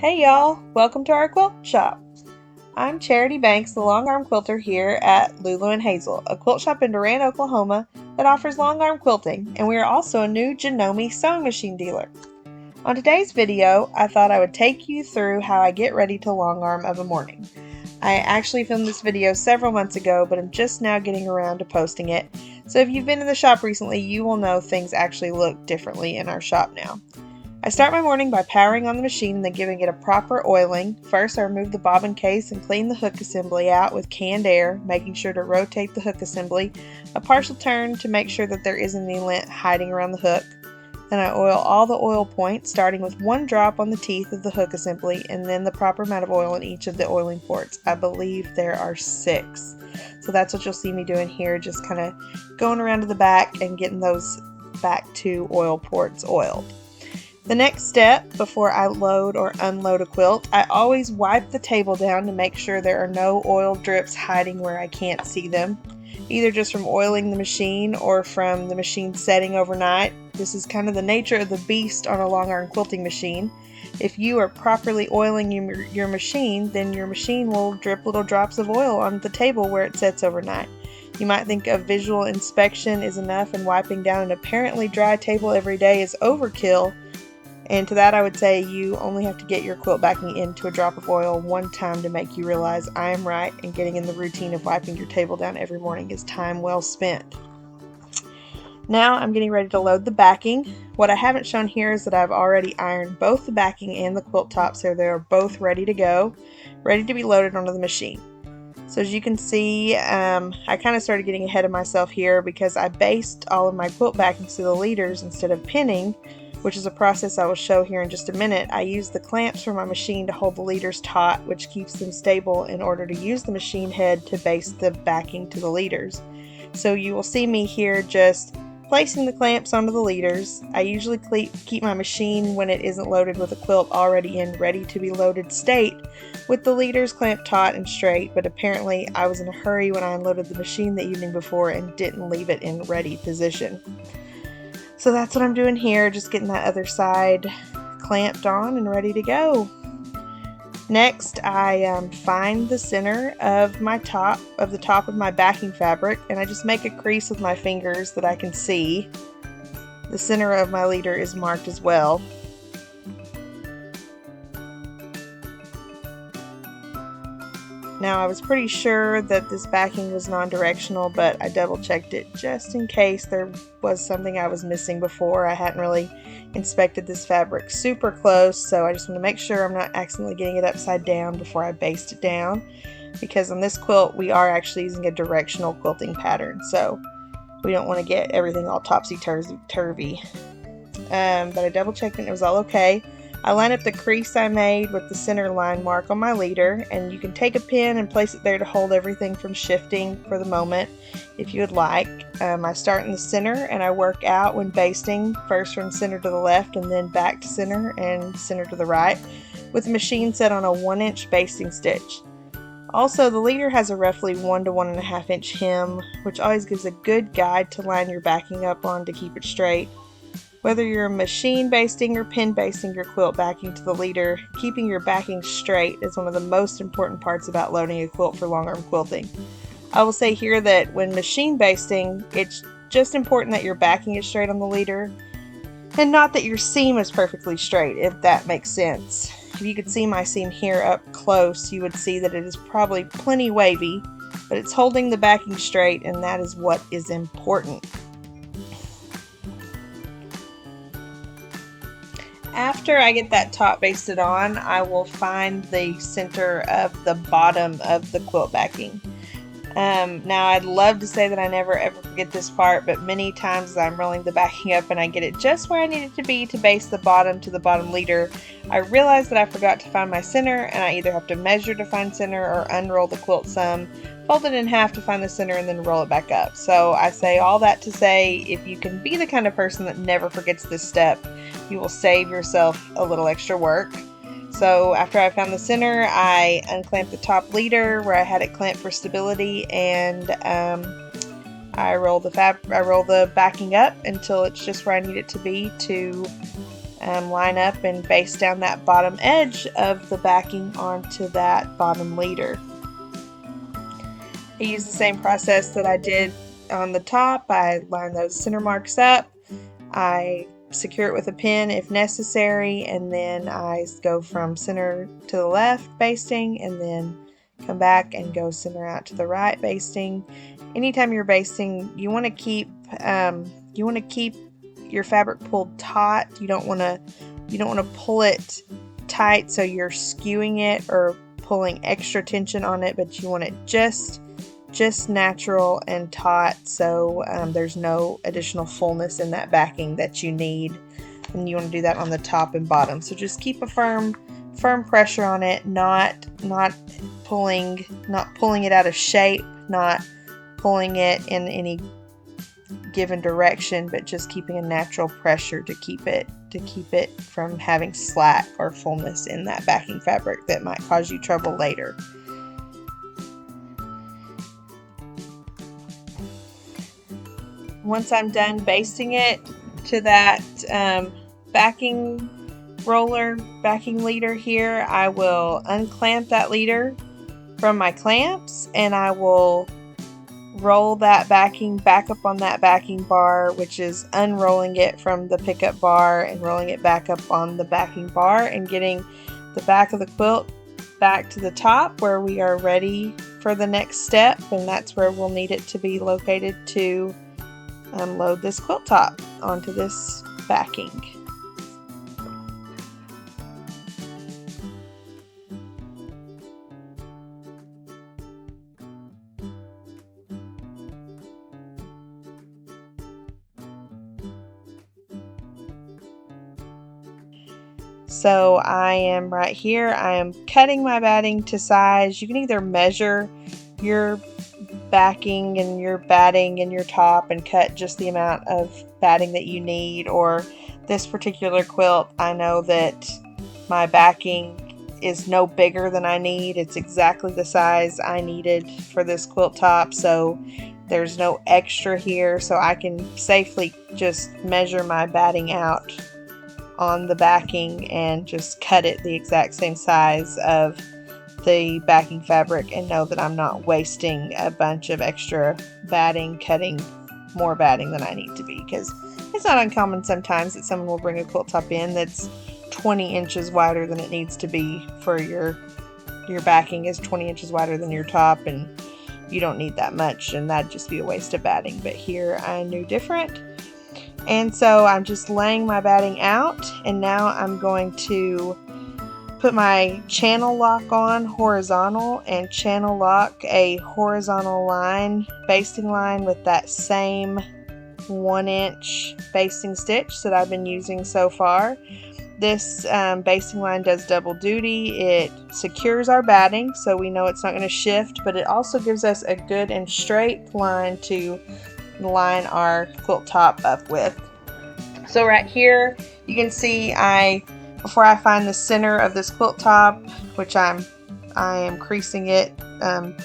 Hey y'all, welcome to our quilt shop. I'm Charity Banks, the Longarm Quilter here at Lulu and Hazel, a quilt shop in Durant, Oklahoma that offers longarm quilting, and we are also a new Janome sewing machine dealer. On today's video, I thought I would take you through how I get ready to longarm of a morning. I actually filmed this video several months ago, but I'm just now getting around to posting it, so if you've been in the shop recently, you will know things actually look differently in our shop now. I start my morning by powering on the machine and then giving it a proper oiling. First, I remove the bobbin case and clean the hook assembly out with canned air, making sure to rotate the hook assembly a partial turn to make sure that there isn't any lint hiding around the hook. Then I oil all the oil points, starting with 1 drop on the teeth of the hook assembly and then the proper amount of oil in each of the oiling ports. I believe there are 6. So that's what you'll see me doing here, just kind of going around to the back and getting those back 2 oil ports oiled. The next step, before I load or unload a quilt, I always wipe the table down to make sure there are no oil drips hiding where I can't see them, either just from oiling the machine or from the machine setting overnight. This is kind of the nature of the beast on a longarm quilting machine. If you are properly oiling your machine, then your machine will drip little drops of oil on the table where it sets overnight. You might think a visual inspection is enough and wiping down an apparently dry table every day is overkill. And to that I would say you only have to get your quilt backing into a drop of oil one time to make you realize I am right, and getting in the routine of wiping your table down every morning is time well spent. Now I'm getting ready to load the backing. What I haven't shown here is that I've already ironed both the backing and the quilt top, so they're both ready to go, ready to be loaded onto the machine. So as you can see, I kind of started getting ahead of myself here because I based all of my quilt backings to the leaders instead of pinning, which is a process I will show here in just a minute. I use the clamps from my machine to hold the leaders taut, which keeps them stable in order to use the machine head to baste the backing to the leaders. So you will see me here just placing the clamps onto the leaders. I usually keep my machine, when it isn't loaded with a quilt already in ready to be loaded state, with the leaders clamped taut and straight, but apparently I was in a hurry when I unloaded the machine the evening before and didn't leave it in ready position. So that's what I'm doing here, just getting that other side clamped on and ready to go. Next, I find the center of the top of my backing fabric, and I just make a crease with my fingers that I can see. The center of my leader is marked as well. Now, I was pretty sure that this backing was non-directional, but I double checked it just in case there was something I was missing before. I hadn't really inspected this fabric super close, so I just want to make sure I'm not accidentally getting it upside down before I baste it down, because on this quilt we are actually using a directional quilting pattern, so we don't want to get everything all topsy-turvy. But I double checked and it was all okay. I line up the crease I made with the center line mark on my leader, and you can take a pin and place it there to hold everything from shifting for the moment if you would like. I start in the center and I work out when basting, first from center to the left and then back to center and center to the right, with the machine set on a 1-inch basting stitch. Also, the leader has a roughly 1 to 1.5 inch hem, which always gives a good guide to line your backing up on to keep it straight. Whether you're machine basting or pin basting your quilt backing to the leader, keeping your backing straight is one of the most important parts about loading a quilt for longarm quilting. I will say here that when machine basting, it's just important that your backing is straight on the leader, and not that your seam is perfectly straight, if that makes sense. If you could see my seam here up close, you would see that it is probably plenty wavy, but it's holding the backing straight, and that is what is important. After I get that top basted on, I will find the center of the bottom of the quilt backing. Now I'd love to say that I never ever forget this part, but many times as I'm rolling the backing up and I get it just where I need it to be to baste the bottom to the bottom leader, I realize that I forgot to find my center, and I either have to measure to find center or unroll the quilt some, fold it in half to find the center, and then roll it back up. So I say all that to say, if you can be the kind of person that never forgets this step, you will save yourself a little extra work. So after I found the center, I unclamped the top leader where I had it clamped for stability, and I roll the backing up until it's just where I need it to be to line up and baste down that bottom edge of the backing onto that bottom leader. I use the same process that I did on the top. I line those center marks up, I secure it with a pin if necessary, and then I go from center to the left basting, and then come back and go center out to the right basting. Anytime you're basting, you want to keep your fabric pulled taut. You don't want to pull it tight so you're skewing it or pulling extra tension on it, but you want it just natural and taut, so there's no additional fullness in that backing that you need, and you want to do that on the top and bottom. So just keep a firm pressure on it, not pulling it out of shape, not pulling it in any given direction, but just keeping a natural pressure to keep it from having slack or fullness in that backing fabric that might cause you trouble later. Once I'm done basting it to that backing leader here, I will unclamp that leader from my clamps, and I will roll that backing back up on that backing bar, which is unrolling it from the pickup bar and rolling it back up on the backing bar and getting the back of the quilt back to the top where we are ready for the next step, and that's where we'll need it to be located to load this quilt top onto this backing. So I am right here. I am cutting my batting to size. You can either measure your backing and your batting and your top and cut just the amount of batting that you need, or this particular quilt, I know that my backing is no bigger than I need. It's exactly the size I needed for this quilt top, so there's no extra here, so I can safely just measure my batting out on the backing and just cut it the exact same size of the backing fabric and know that I'm not wasting a bunch of extra batting, cutting more batting than I need to be, because it's not uncommon sometimes that someone will bring a quilt top in that's 20 inches wider than it needs to be for your backing is 20 inches wider than your top, and you don't need that much, and that'd just be a waste of batting. But here I knew different, and so I'm just laying my batting out, and now I'm going to put my channel lock on horizontal and channel lock a horizontal line, basting line, with that same 1-inch basting stitch that I've been using so far. This basting line does double duty. It secures our batting so we know it's not going to shift, but it also gives us a good and straight line to line our quilt top up with. So right here you can see before I find the center of this quilt top, which I am creasing it,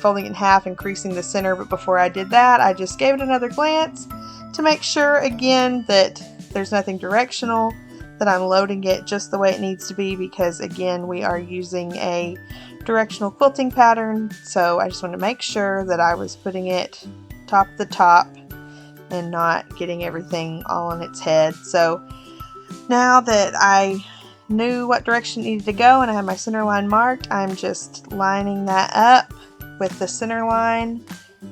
folding it in half and creasing the center, but before I did that, I just gave it another glance to make sure again that there's nothing directional, that I'm loading it just the way it needs to be, because again we are using a directional quilting pattern, so I just wanted to make sure that I was putting it top to top and not getting everything all on its head. So now that I knew what direction it needed to go and I have my center line marked, I'm just lining that up with the center line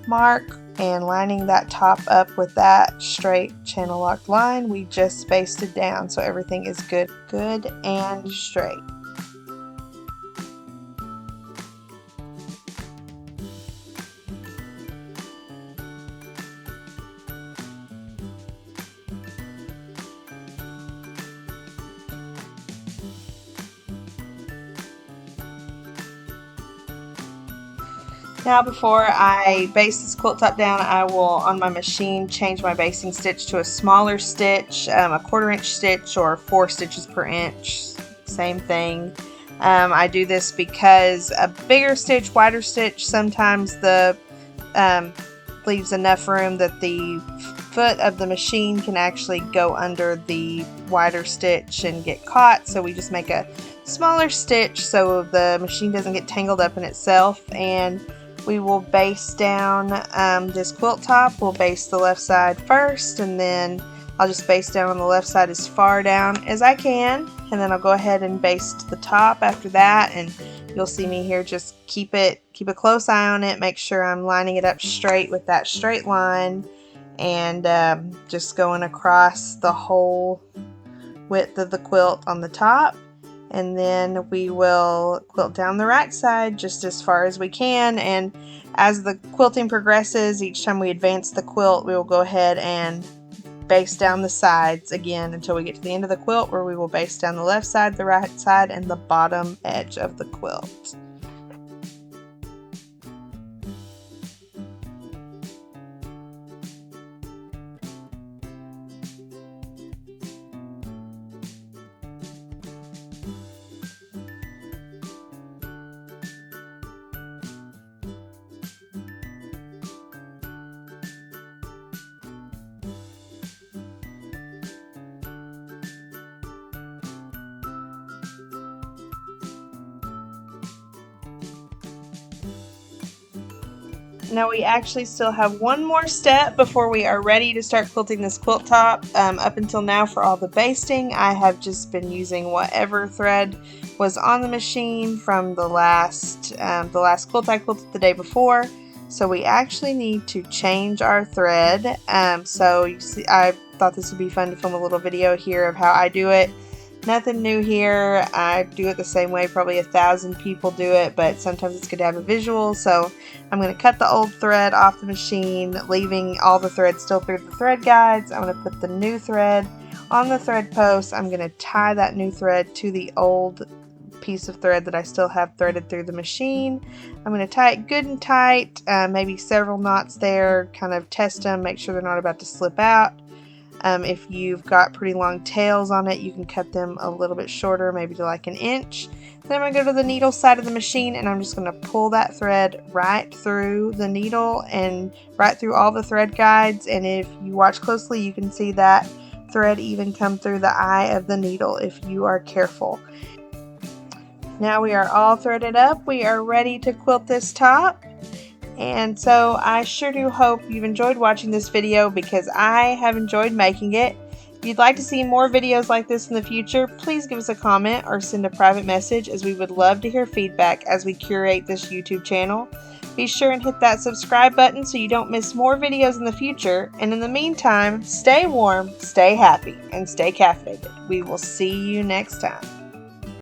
mark and lining that top up with that straight channel locked line we just basted down, so everything is good and straight. Now before I baste this quilt top down, I will on my machine change my basting stitch to a smaller stitch, a 1/4 inch stitch or 4 stitches per inch, same thing. I do this because a bigger stitch, wider stitch, sometimes the leaves enough room that the foot of the machine can actually go under the wider stitch and get caught, so we just make a smaller stitch so the machine doesn't get tangled up in itself. And we will baste down this quilt top. We'll baste the left side first, and then I'll just baste down on the left side as far down as I can, and then I'll go ahead and baste the top after that. And you'll see me here just keep a close eye on it, make sure I'm lining it up straight with that straight line, and just going across the whole width of the quilt on the top. And then we will quilt down the right side just as far as we can. And as the quilting progresses, each time we advance the quilt, we will go ahead and baste down the sides again until we get to the end of the quilt, where we will baste down the left side, the right side, and the bottom edge of the quilt. Now we actually still have one more step before we are ready to start quilting this quilt top. Up until now, for all the basting, I have just been using whatever thread was on the machine from the last quilt I quilted the day before. So we actually need to change our thread. So you see, I thought this would be fun to film a little video here of how I do it. Nothing new here. I do it the same way probably 1,000 people do it, but sometimes it's good to have a visual. So I'm going to cut the old thread off the machine, leaving all the threads still through the thread guides. I'm going to put the new thread on the thread post. I'm going to tie that new thread to the old piece of thread that I still have threaded through the machine. I'm going to tie it good and tight, maybe several knots there, kind of test them, make sure they're not about to slip out. If you've got pretty long tails on it, you can cut them a little bit shorter, maybe to like 1 inch. Then I'm going to go to the needle side of the machine, and I'm just going to pull that thread right through the needle and right through all the thread guides. And if you watch closely, you can see that thread even come through the eye of the needle if you are careful. Now we are all threaded up. We are ready to quilt this top. And so I sure do hope you've enjoyed watching this video, because I have enjoyed making it. If you'd like to see more videos like this in the future, please give us a comment or send a private message, as we would love to hear feedback as we curate this YouTube channel. Be sure and hit that subscribe button so you don't miss more videos in the future. And in the meantime, stay warm, stay happy, and stay caffeinated. We will see you next time.